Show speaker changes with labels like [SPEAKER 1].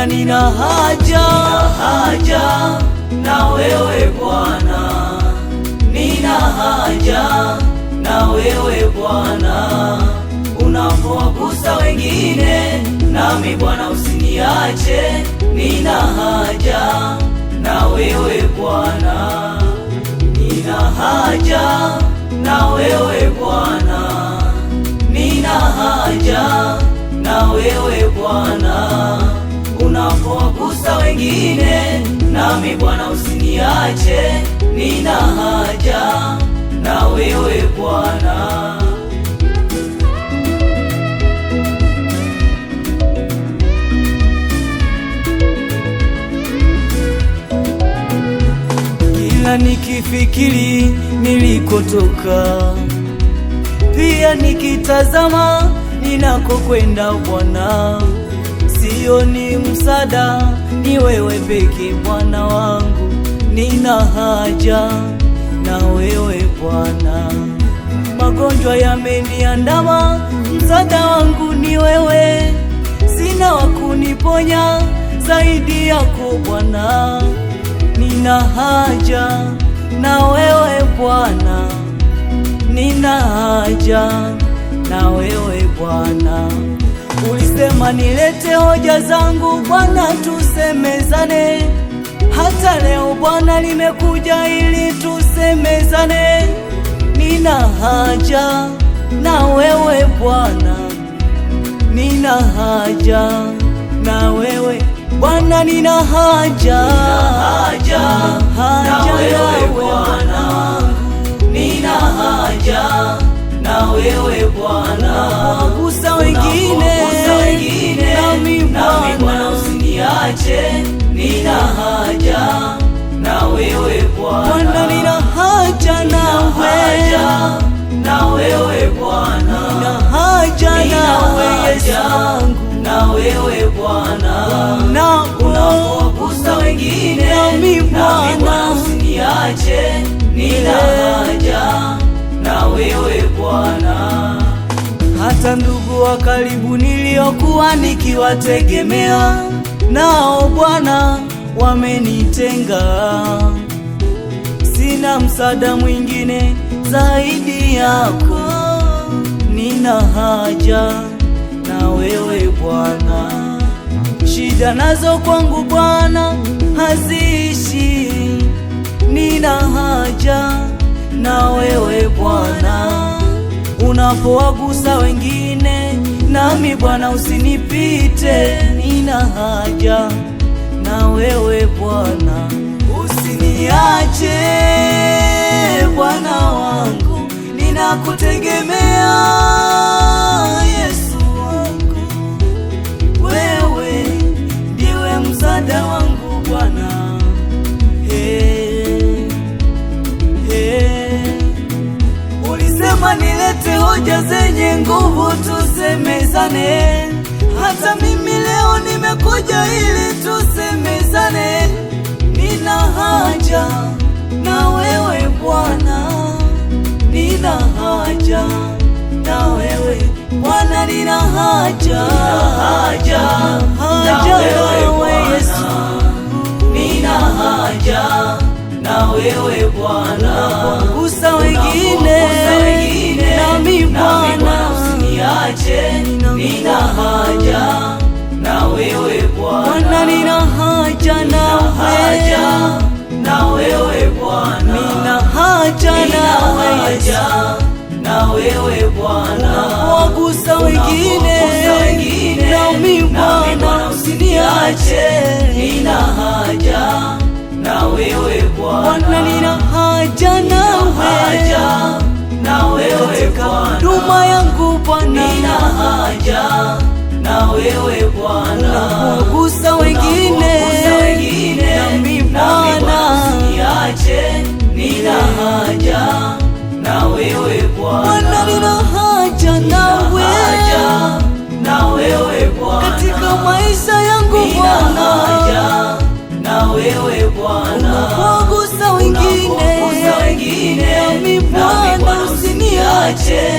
[SPEAKER 1] Bwana nina haja na wewe Bwana, nina haja na wewe Bwana. Unapowagusa wengine nami Bwana usiniache, nina haja na wewe Bwana, nina haja na wewe Bwana, nina haja na wewe Bwana. Unapowagusa wengine nami Bwana usiniache, nina haja na wewe Bwana. Kila nikifikiri nilikotoka, pia nikitazama ninakokwenda Bwana, sioni msaada, ni wewe peke Bwana wangu. Nina haja na wewe Bwana, magonjwa yameniandama, msaada wangu ni wewe, sina wa kuniponya zaidi yako Bwana. Nina haja na wewe Bwana, nina haja na wewe Bwana. Ulisema nilete hoja zangu Bwana, tusemezane. Hata leo Bwana nimekuja ili tusemezane. Nina haja na wewe Bwana, nina haja na wewe Bwana, nina haja na wewe Bwana, nina haja na wewe Bwana. Gusa wengine nami Bwana usiniache, nina haja na wewe Bwana, nina haja na wewe Bwana, nina haja na wewe na wewe Bwana. Unapowagusa wengine nami Bwana usiniache, nina haja na wewe Bwana. Hata ndugu wa karibu niliokuwa nikiwategemea, nao Bwana wamenitenga. Sina msaada mwingine zaidi yako, nina haja na wewe Bwana. Shida nazo kwangu Bwana haziishi, nina haja na wewe Bwana. Unapowagusa wengine nami Bwana usinipite, nina haja na wewe Bwana. Usiniache Bwana wangu, ninakutegemea Yesu wangu, wewe ndiwe msaada wangu Bwana. Ulisema nilete hoja zenye nguvu tusemezane. Hata mimi leo nimekuja ili tusemezane. Nina haja na wewe Bwana, nina haja na wewe Bwana, nina haja na wewe Yesu, nina haja na wewe Bwana. Gusa wengine nami Bwana usiniache, nina haja na wewe Bwana, nina haja na wewe Bwana, nina haja na wewe Bwana. Unapowagusa wengine nami Bwana usiniache, nina haja na wewe Bwana, nina haja na wewe Bwana. Huduma yangu Bwana, nina haja na wewe Bwana. Unapowagusa wengine nami Bwana usiniache, nina haja na wewe Bwana, nina haja na wewe Bwana. Katika maisha yangu Bwana, na wewe Bwana. Unapowagusa wengine nami Bwana usiniache,